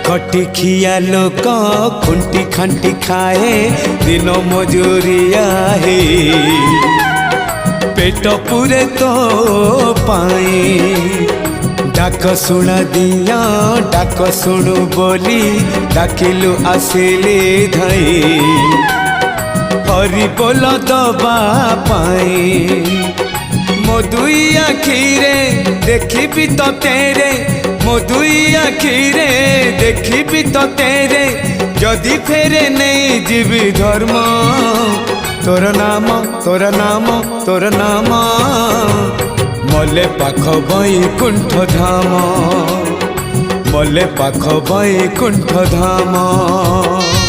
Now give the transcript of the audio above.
खटी खिया लोक खुंटी खांटी खाए दिन मजूरिया है पेट पूरे तो पाए डाक शुणा दिया डाक शुणु बोली डाकिलु आसिले धाई हरि बोल दबा पाए मो दुई आखिरे देखी तो तेरे मो दुई आखिरे देखी तो तेरे जदि फेरे नहीं जीवी धर्म तोर नाम तोर नाम तोर नाम मले पाख बैकुंठ धाम मले पाख बैकुंठ धाम।